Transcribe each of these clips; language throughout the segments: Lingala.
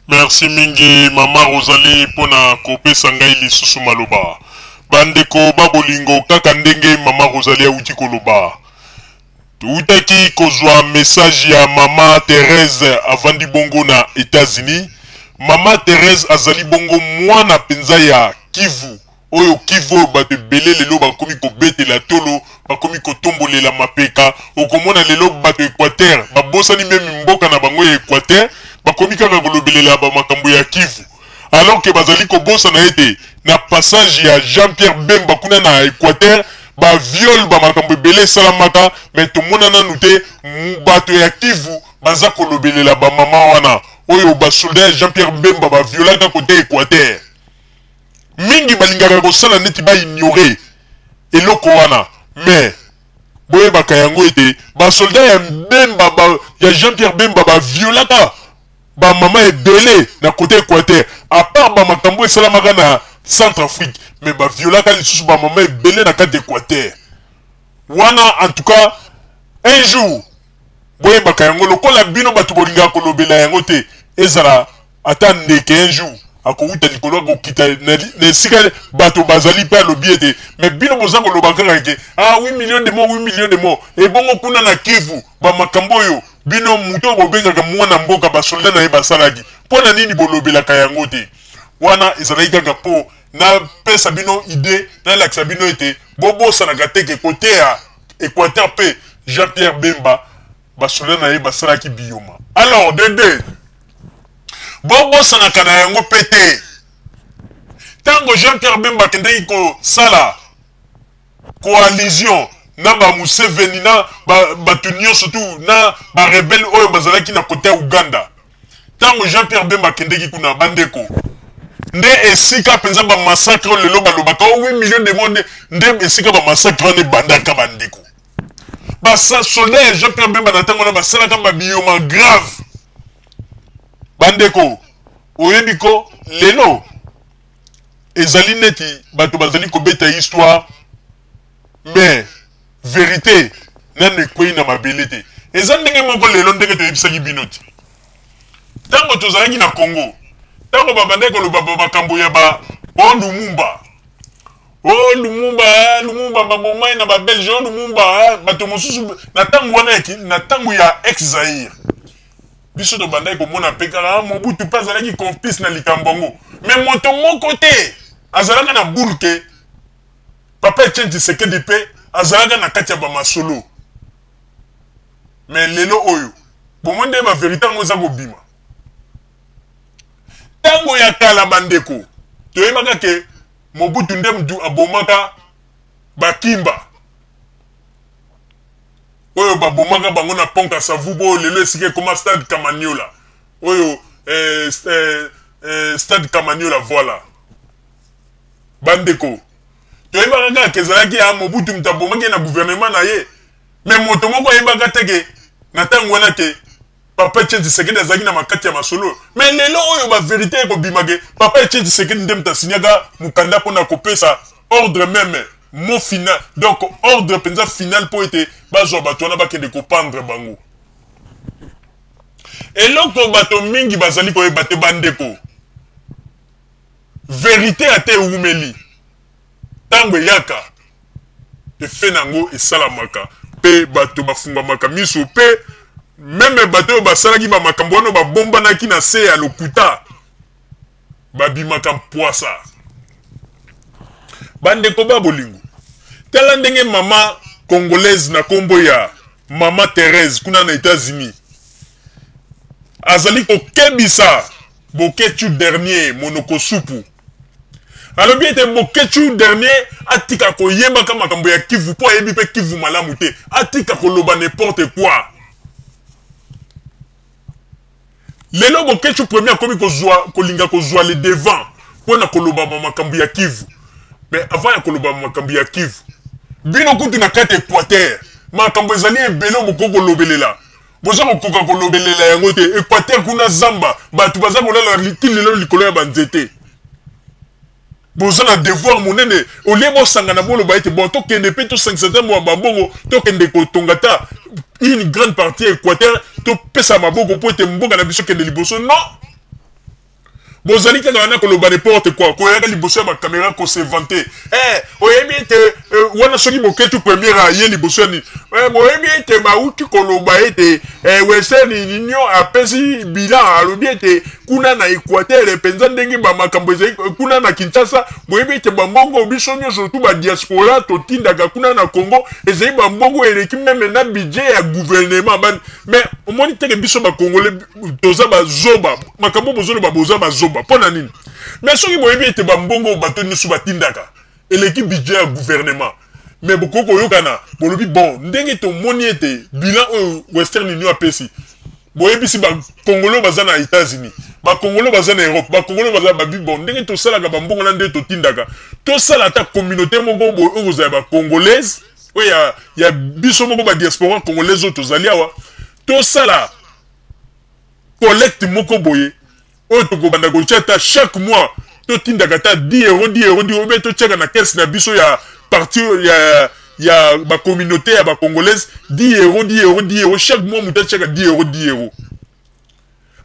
Merci mingi Mama Rosalie pona kopesa ngai lisusu maloba. Bandeko babolingo kaka ndenge Mama Rosalie auti koloba. Tuutaki kozwa message ya Mama Thérèse avandi bongo na États-Unis. Mama Thérèse azali bongo mwana penza ya Kivu. Oyo Kivu bato belé lelo bakomi kobetela tolo, bakomi kotombolela mapeka. Okomona lelo bato Équateur, babosani meme mboka na bango ya Équateur, bakomi kaka kolobelela ba makambo ya Kivu. Alors que bazali kobosa na ete na passage ya Jean-Pierre Bemba kuna na Équateur, ba viol ba makambo belé salamaka, mais to mona na nute bato ya Kivu baza kolobelela ba mama wana. Oyo ba soldat Jean-Pierre Bemba ba violaka côté Équateur. Mingi balingaka kosala neti ba ignorer eloko wana, mais boye bakayango ete ba soldat ya Bemba ya Jean-Pierre Bemba ba violaka ba mama ebele na côté Équateur, à part ba makambo esalamaka na Centrafrique, mais ba violaka lisusu ba mama ebele na kati Équateur wana. En tout cas un jour boye bakayango lokola bino bato bolingaka kolobela yango te ezala ata ndeke un jour akouta likolo akokita na esika bato bazali pe alobi ete mais bino boza koloba kaka ke 8 millions de mots 8 millions de mots ebongo kuna na Kivu ba makambo oyo bino muto bobengaka mwana mboka basolda na ye basalaki mpona nini bolobelaka yango te wana ezalaki kaka mpo na pesa bino ide na lakisa bino ete bobosanaka teke kote ya Équateur mpe Jean-Pierre Bemba basolda na ye basalaki biyoma. Alors dede bobosanaka na yango pete tango Jean-Pierre Bemba kendeki kosala coalition na ba Museveni na bato nyonso tu na ba rebelle oyo bazalaki na kote ya Uganda. Tango Jean-Pierre Bemba kendeki kuna bandeko nde esika penza ba massacre lelo balobaka 8 millions de monde nde esika ba massacre ne bandaka bandeko. Ba soldat Jean-Pierre Bemba na tango na basalaka ba bioma grave. Bandeko oyebiko lelo ezali neti bato bazali kobeta histoire, mais vérité nane ekwei na mabele te. Eza ndenge moko lelo ndenge toyebisaki bino te. Tango tozalaki na Congo, tango babandaki koloba makambo ya ba Lumumba, Lumumba babomai na babelge Lumumba bato mosusu na tango wana na tango ya ex-Zaïre biso to bandai komona pekala Mobutu pa azalaki complice na likambongo, mais moto moko te azalaka na bulke Papa Etienne Tshisekedi pe azalaka na kati ya bamasolo. Mais lelo oyo bomonde ba vérité ngo za kobima tango ya kala bandeko toyebaka ke Mobutu nde mdu abomaka bakimba oyo babomaka bango na Ponka Savubo lelo esike koma Stade Kamanyola oyo Stade Kamanyola voilà bandeko toyebaka kaka kezalaki ya Mobutu mutabomaki na gouvernement na ye, mais moto moko ayebaka teke na tango wana ke Papa Etienne Tshisekedi azalaki na makati ya masolo. Mais lelo oyo ba vérité ekobimake Papa Etienne Tshisekedi nde mutasinyaka mukanda mpona kopesa ordre même mot final, donc ordre penza final po ete bazwa bato wana bakende kopandre bango. Eloko bato mingi bazali koyeba te bandeko vérité ate eumeli tango eyaka efe nango esalamaka pe bato bafungamaka miso pe même bato oyo basalaki bamakambo wana babombanaki na se ya lokuta babimaka mpwasa. Bandeko babolingo tala ndenge mama congolaise na kombo ya Mama Thérèse kuna na États-Unis azali kokebisa Bokechu dernier monoko supu. Alobi ete Bokechu dernier atika koyembaka makambo ya Kivu po ayebi pe Kivu malamu te, atika koloba n'importe quoi. Lelo Bokechu premier akomi kolinga kozwa le devant pona koloba makambo ya Kivu. Mais avant ya koloba makambo ya Kivu bino kutu na kati Équateur makambo ezali ebele mokoko lobelela boza kokoka kolobelela yango te. Équateur kuna zamba bato baza kolala lelo likolo ya banzete boza na devoir monene olie bosangana boloba ete bon tokende pe to 5 mois babongo tokende kotonga ta une grande partie Équateur to pesa maboko po ete mboka na biso kende liboso. Non, bozali kaka wana koloba n'importe quoi koyaka liboso ya bakamera kose vante oyebi ete wana soki moketu première aye liboso ya nini boyebi ete bauti koloba ete Western Union apesi bilan alobi ete kuna na Equateur penza ndenge bamakambo ezali kuna na Kinshasa boyebi ete bambongo biso nyonso tu badiaspora totindaka kuna na Congo ezali bambongo eleki meme na budget ya gouvernement mais omoni teke biso bakongole toza bazoba makambo bozolo baboza bazoba pona nini mais soki boyebi ete bambongo bato nyonso batindaka eleki budget ya gouvernement mais bokoko yokana bolobi bon ndenge tomoni ete bilan oyo Western Union apesi boyebi si bakongolo baza na États-Unis bakongolo baza na Europe bakongolo baza babi bon ndenge tosalaka bambongo na nde totindaka tosala ata communauté moko boye oyo kozala bakongolaise oyo ya biso moko badiaspora congolaise oyo tozali awa tosala collecte moko boye oyo tokobanda kotia ata chaque mois totindaka ata 10 euros obe totiaka na caisse na biso ya parti ya ba communauté ya ba congolaise 10 euros chaque mois muta tiaka 10 euros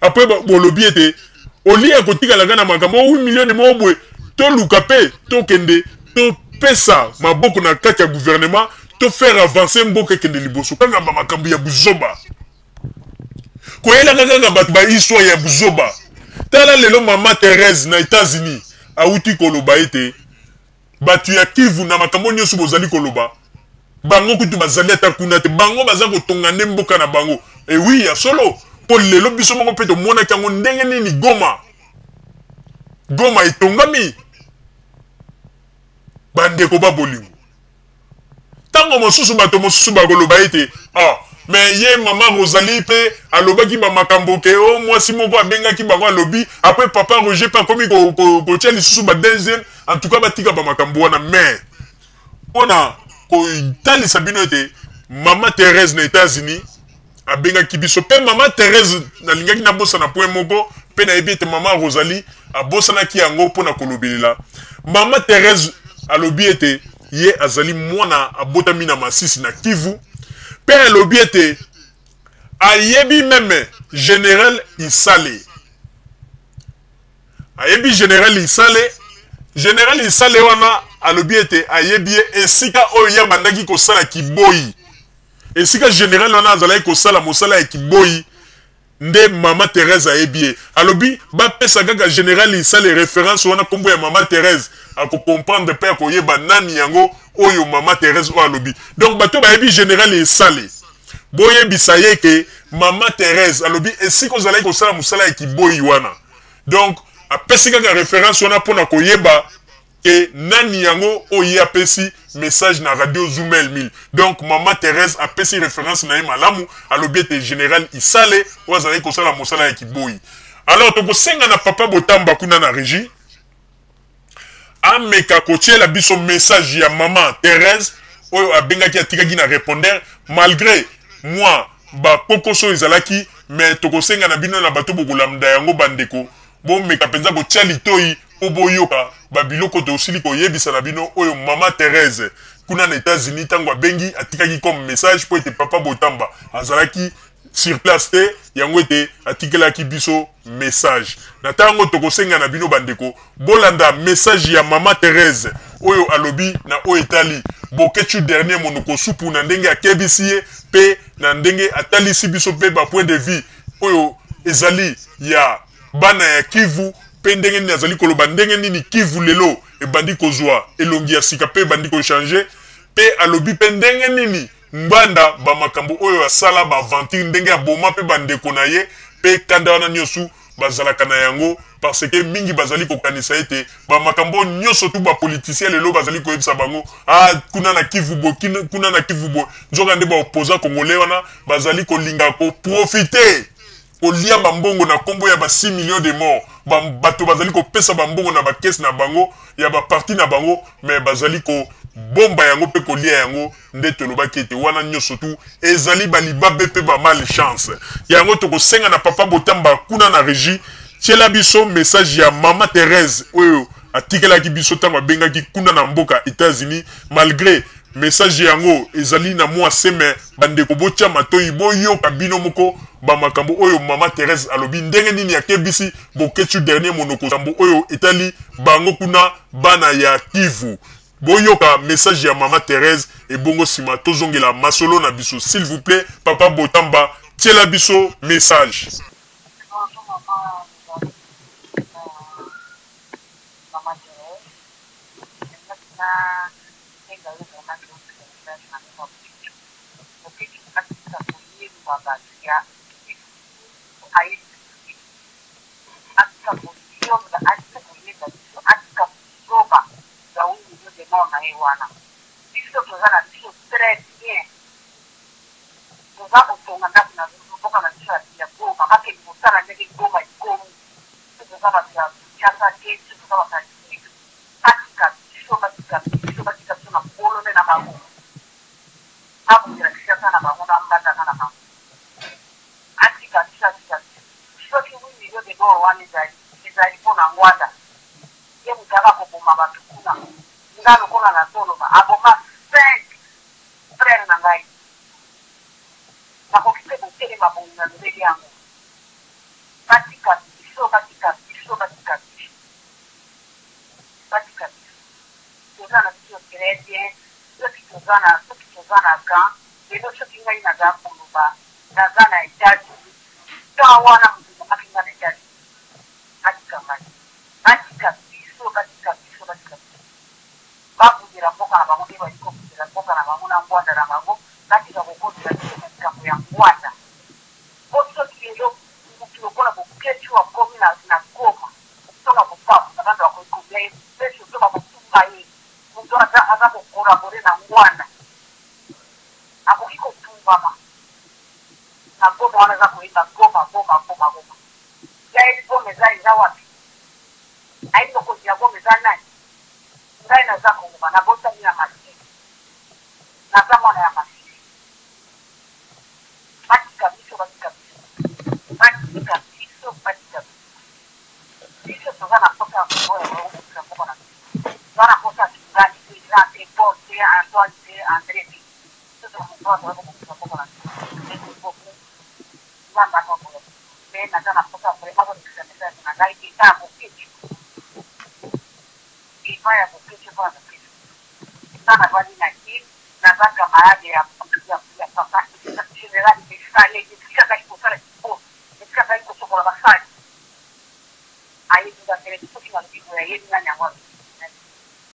après bolobi ete oli ya kotika la gana makambo 8 millions mo boye to luka pe to kende to pesa maboko na kati ya gouvernement to faire avancer mboka kende liboso kanga ba makambo ya buzoba koyela kanga ba histoire ya buzoba tala lelo mama Thérèse na États-Unis auti koloba ete batu ya Kivu na makambo nyonso bozali koloba bango kutu bazali ata kuna te bango baza kotonga nde mboka na bango oui ya solo po lelo biso moko pe tomonaki yango ndenge nini Goma etongami bandeko babolingo tango mosusu bato mosusu bakoloba ete mais ye mama Rosalie pe alobaki bamakambo ke o mwasi moko abengaki bango alobi après papa Roger pa komi kotia lisusu ba deuxième en tout cas batika bamakambo wana mais mpona kotalisa bino ete mama Thérèse na États-Unis abengaki biso pe mama Thérèse nalingaki nabosana point moko pe nayebi ete mama Rosalie abosanaki yango mpona kolobelela mama Thérèse alobi ete ye azali mwana abotami na Masisi na Kivu pe alobi ete ayebi meme général Isale ayebi général Isale wana alobi ete ayebi esika oyo ya bandaki kosala kiboyi esika général wana azalaki kosala mosala ya kiboyi nde mama Thérèse ayebi alobi bapesa kaka général Isale référence wana kombo ya mama Thérèse akocomprendre pe akoyeba nani yango oyo mama Thérèse oyo alobi donc bato bayebi général Isale boyebisa ye ke mama Thérèse alobi esika ozalaki kosala mosala ya kiboyi wana donc apesi kaka référence wana mpona koyeba ke nani yango oyo apesi message na radio Zoumel 1000 donc mama Thérèse apesi référence na ye malamu alobi ete général Isale oyo azalaki kosala mosala ya kiboyi alors tokosenga na papa Botamba kuna na régie ameka kotiela biso message ya mama Thérèse oyo abengaki atikaki na répondeur malgré moi bakokoso ezalaki mais tokosenga na bino na bato bokolamda yango bandeko bomeka penza kotia litoi po boyoka babiloko tosili koyebisa na bino oyo mama Thérèse kuna na États-Unis tango abengi atikaki comme message po ete papa Botamba azalaki sur place te yango ete atikelaki biso message na tango tokosenga na bino bandeko bolanda message ya mama Thérèse oyo alobi na oyo etali boketu dernier monoko supu na ndenge akebisi ye pe na ndenge atalisi biso pe ba point de vue oyo ezali ya bana ya Kivu pe ndenge nini azali koloba ndenge nini Kivu lelo ebandi kozwa elongi ya sika pe ebandi kochange pe alobi pe ndenge nini mbanda bamakambo oyo asala baaventure ndenge aboma pe bandeko na ye pe kanda wana nyonso bazalaka na yango parce que mingi bazali kokanisa ete bamakambo nyonso tu bapoliticien lelo bazali koyebisa bango kuna na Kivu bo nzoka nde baopposa congolais wana bazali kolinga koprofite kolia bambongo na kombo ya ba 6 millions de morts bato bazali kopesa bambongo na bakese na bango ya baparti na bango mais bazali ko bomba yango pe kolia yango nde tolobaki ete wana nyonso tu ezali balibabe pe ba malchance yango tokosenga na papa Botamba kuna na régie tiela biso message ya mama Thérèse oyo atikelaki biso tango abengaki kuna na mboka États-Unis malgré message yango ezali na moi seme bande ko bocha matoi boyo kabino moko ba makambo oyo mama Thérèse alobi ndenge nini yakebisi bokechu dernier monoko sambo oyo etali bango kuna bana ya Kivu boyoka message ya mama Thérèse et bongo sima tozongela masolo na biso s'il vous plaît papa Botamba tiela biso message.